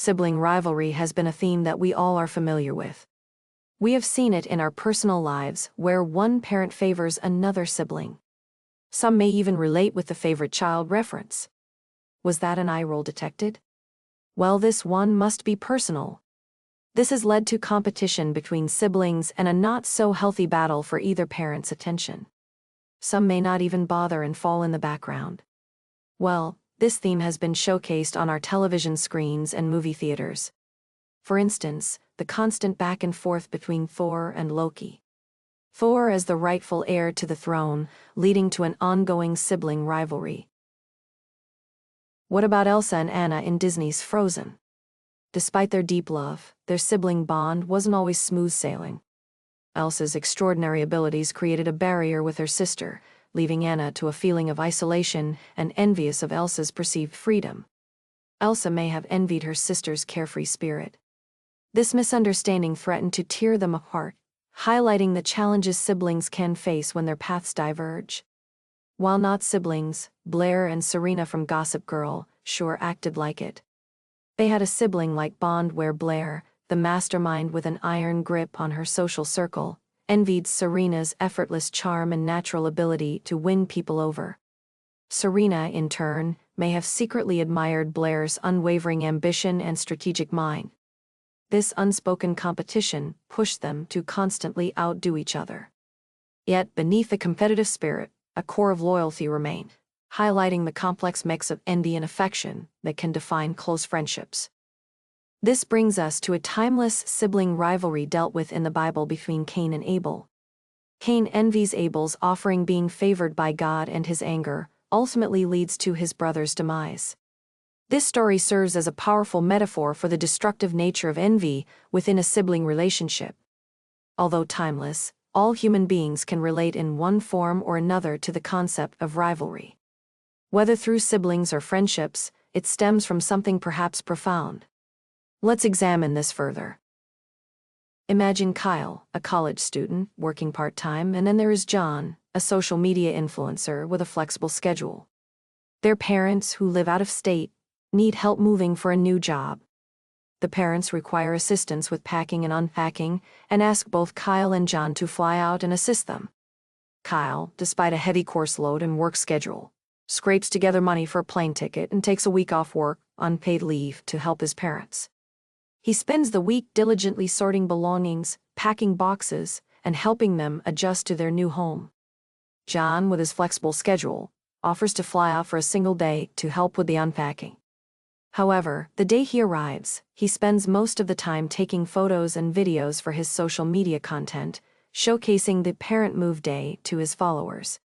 Sibling rivalry has been a theme that we all are familiar with. We have seen it in our personal lives, where one parent favors another sibling. Some may even relate with the favorite child reference. Was that an eye roll detected? Well, this one must be personal. This has led to competition between siblings and a not-so-healthy battle for either parent's attention. Some may not even bother and fall in the background. Well, this theme has been showcased on our television screens and movie theaters. For instance, the constant back and forth between Thor and Loki. Thor as the rightful heir to the throne, leading to an ongoing sibling rivalry. What about Elsa and Anna in Disney's Frozen? Despite their deep love, their sibling bond wasn't always smooth sailing. Elsa's extraordinary abilities created a barrier with her sister, leaving Anna to a feeling of isolation and envious of Elsa's perceived freedom. Elsa may have envied her sister's carefree spirit. This misunderstanding threatened to tear them apart, highlighting the challenges siblings can face when their paths diverge. While not siblings, Blair and Serena from Gossip Girl sure acted like it. They had a sibling-like bond where Blair, the mastermind with an iron grip on her social circle, envied Serena's effortless charm and natural ability to win people over. Serena, in turn, may have secretly admired Blair's unwavering ambition and strategic mind. This unspoken competition pushed them to constantly outdo each other. Yet, beneath the competitive spirit, a core of loyalty remained, highlighting the complex mix of envy and affection that can define close friendships. This brings us to a timeless sibling rivalry dealt with in the Bible between Cain and Abel. Cain envies Abel's offering being favored by God, and his anger ultimately leads to his brother's demise. This story serves as a powerful metaphor for the destructive nature of envy within a sibling relationship. Although timeless, all human beings can relate in one form or another to the concept of rivalry. Whether through siblings or friendships, it stems from something perhaps profound. Let's examine this further. Imagine Kyle, a college student, working part-time, and then there is John, a social media influencer with a flexible schedule. Their parents, who live out of state, need help moving for a new job. The parents require assistance with packing and unpacking, and ask both Kyle and John to fly out and assist them. Kyle, despite a heavy course load and work schedule, scrapes together money for a plane ticket and takes a week off work, unpaid leave, to help his parents. He spends the week diligently sorting belongings, packing boxes, and helping them adjust to their new home. John, with his flexible schedule, offers to fly out for a single day to help with the unpacking. However, the day he arrives, he spends most of the time taking photos and videos for his social media content, showcasing the parent move day to his followers.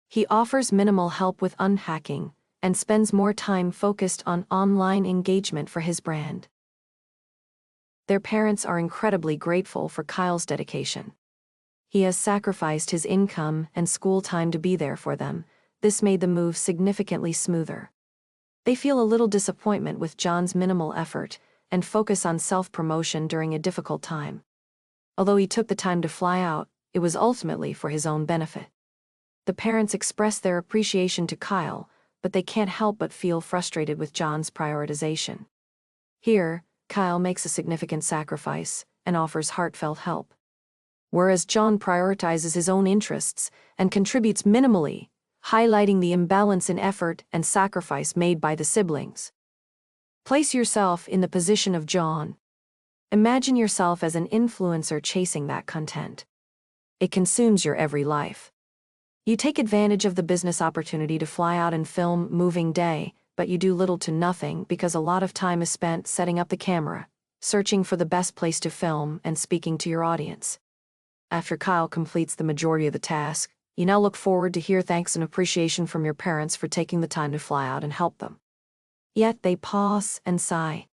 He offers minimal help with unpacking and spends more time focused on online engagement for his brand. Their parents are incredibly grateful for Kyle's dedication. He has sacrificed his income and school time to be there for them. This made the move significantly smoother. They feel a little disappointment with John's minimal effort and focus on self-promotion during a difficult time. Although he took the time to fly out, it was ultimately for his own benefit. The parents express their appreciation to Kyle, but they can't help but feel frustrated with John's prioritization. Here, Kyle makes a significant sacrifice and offers heartfelt help. Whereas John prioritizes his own interests and contributes minimally, highlighting the imbalance in effort and sacrifice made by the siblings. Place yourself in the position of John. Imagine yourself as an influencer chasing that content. It consumes your every life. You take advantage of the business opportunity to fly out and film moving day, but you do little to nothing because a lot of time is spent setting up the camera, searching for the best place to film, and speaking to your audience. After Kyle completes the majority of the task, you now look forward to hear thanks and appreciation from your parents for taking the time to fly out and help them. Yet they pause and sigh.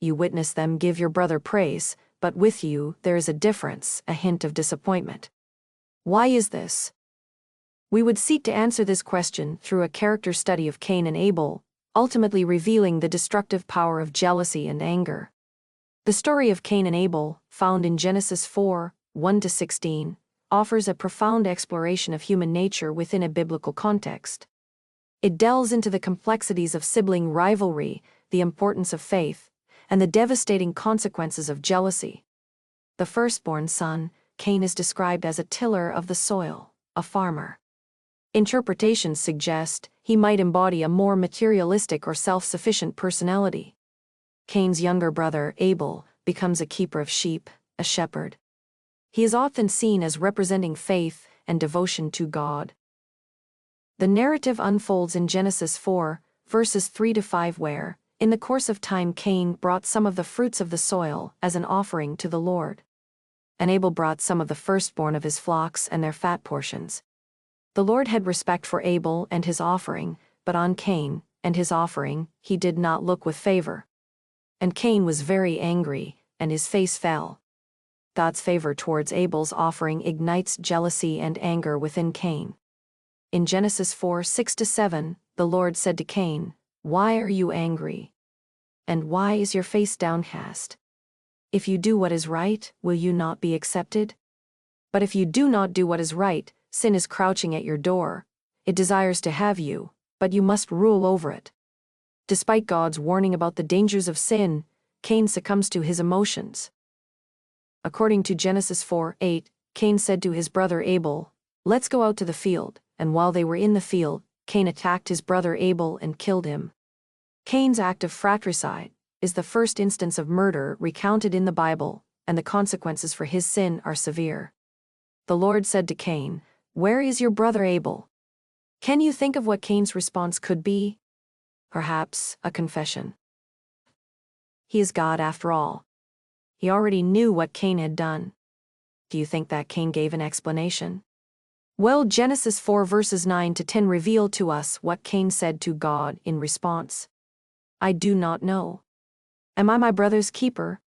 You witness them give your brother praise, but with you there is a difference, a hint of disappointment. Why is this? We would seek to answer this question through a character study of Cain and Abel, ultimately revealing the destructive power of jealousy and anger. The story of Cain and Abel, found in Genesis 4, 1-16, offers a profound exploration of human nature within a biblical context. It delves into the complexities of sibling rivalry, the importance of faith, and the devastating consequences of jealousy. The firstborn son, Cain, is described as a tiller of the soil, a farmer. Interpretations suggest he might embody a more materialistic or self-sufficient personality. Cain's younger brother, Abel, becomes a keeper of sheep, a shepherd. He is often seen as representing faith and devotion to God. The narrative unfolds in Genesis 4, verses 3 to 5, where, in the course of time, Cain brought some of the fruits of the soil as an offering to the Lord. And Abel brought some of the firstborn of his flocks and their fat portions. The Lord had respect for Abel and his offering, but on Cain and his offering he did not look with favor. And Cain was very angry, and his face fell. God's favor towards Abel's offering ignites jealousy and anger within Cain. In Genesis 4, 6-7, the Lord said to Cain, "Why are you angry? And why is your face downcast? If you do what is right, will you not be accepted? But if you do not do what is right, sin is crouching at your door. It desires to have you, but you must rule over it." Despite God's warning about the dangers of sin, Cain succumbs to his emotions. According to Genesis 4:8, Cain said to his brother Abel, "Let's go out to the field." And while they were in the field, Cain attacked his brother Abel and killed him. Cain's act of fratricide is the first instance of murder recounted in the Bible, and the consequences for his sin are severe. The Lord said to Cain, "Where is your brother Abel?" Can you think of what Cain's response could be? Perhaps a confession. He is God after all. He already knew what Cain had done. Do you think that Cain gave an explanation? Well, Genesis 4 verses 9-10 reveal to us what Cain said to God in response. "I do not know. Am I my brother's keeper?"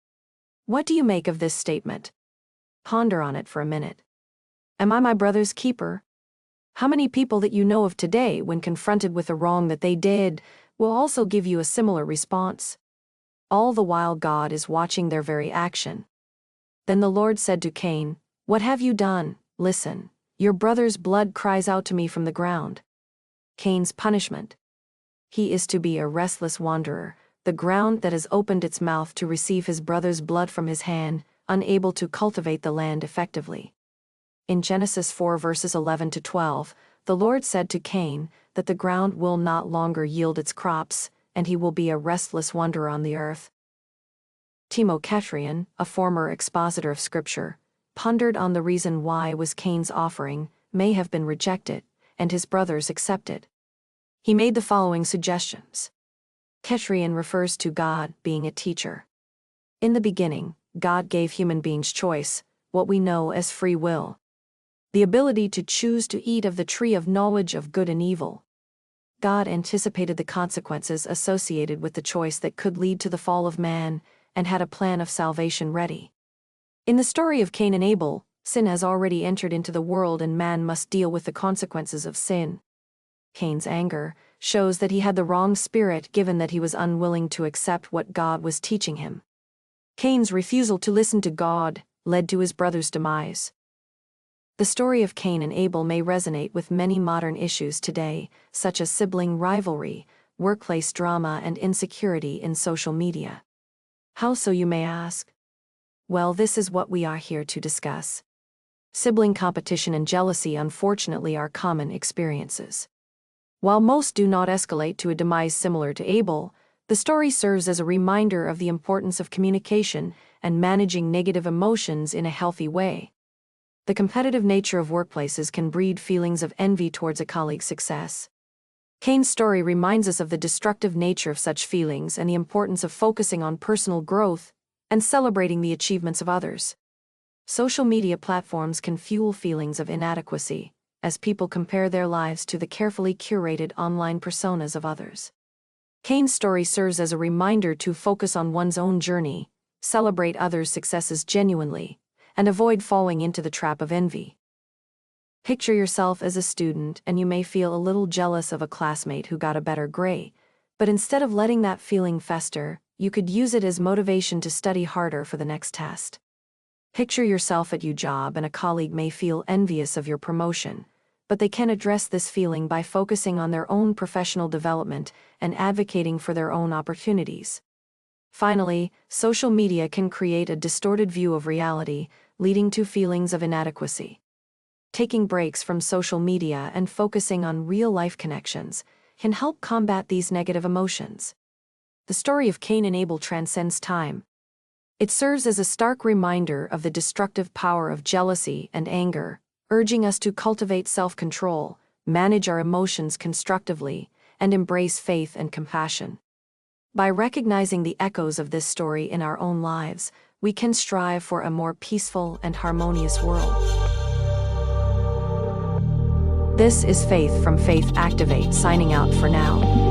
What do you make of this statement? Ponder on it for a minute. Am I my brother's keeper? How many people that you know of today, when confronted with a wrong that they did, will also give you a similar response? All the while God is watching their very action. Then the Lord said to Cain, "What have you done? Listen. Your brother's blood cries out to me from the ground." Cain's punishment. He is to be a restless wanderer, the ground that has opened its mouth to receive his brother's blood from his hand, unable to cultivate the land effectively. In Genesis 4 verses 11-12, the Lord said to Cain that the ground will not longer yield its crops, and he will be a restless wanderer on the earth. Timo Ketrian, a former expositor of Scripture, pondered on the reason why was Cain's offering may have been rejected, and his brothers accepted. He made the following suggestions. Ketrian refers to God being a teacher. In the beginning, God gave human beings choice, what we know as free will. The ability to choose to eat of the tree of knowledge of good and evil. God anticipated the consequences associated with the choice that could lead to the fall of man, and had a plan of salvation ready. In the story of Cain and Abel, sin has already entered into the world and man must deal with the consequences of sin. Cain's anger shows that he had the wrong spirit given that he was unwilling to accept what God was teaching him. Cain's refusal to listen to God led to his brother's demise. The story of Cain and Abel may resonate with many modern issues today, such as sibling rivalry, workplace drama, and insecurity in social media. How so, you may ask? Well, this is what we are here to discuss. Sibling competition and jealousy unfortunately are common experiences. While most do not escalate to a demise similar to Abel, the story serves as a reminder of the importance of communication and managing negative emotions in a healthy way. The competitive nature of workplaces can breed feelings of envy towards a colleague's success. Cain's story reminds us of the destructive nature of such feelings and the importance of focusing on personal growth and celebrating the achievements of others. Social media platforms can fuel feelings of inadequacy, as people compare their lives to the carefully curated online personas of others. Cain's story serves as a reminder to focus on one's own journey, celebrate others' successes genuinely, and avoid falling into the trap of envy. Picture yourself as a student and you may feel a little jealous of a classmate who got a better grade, but instead of letting that feeling fester, you could use it as motivation to study harder for the next test. Picture yourself at your job and a colleague may feel envious of your promotion, but they can address this feeling by focusing on their own professional development and advocating for their own opportunities. Finally, social media can create a distorted view of reality, leading to feelings of inadequacy. Taking breaks from social media and focusing on real-life connections can help combat these negative emotions. The story of Cain and Abel transcends time. It serves as a stark reminder of the destructive power of jealousy and anger, urging us to cultivate self-control, manage our emotions constructively, and embrace faith and compassion. By recognizing the echoes of this story in our own lives, we can strive for a more peaceful and harmonious world. This is Faith from Faith Activate signing out for now.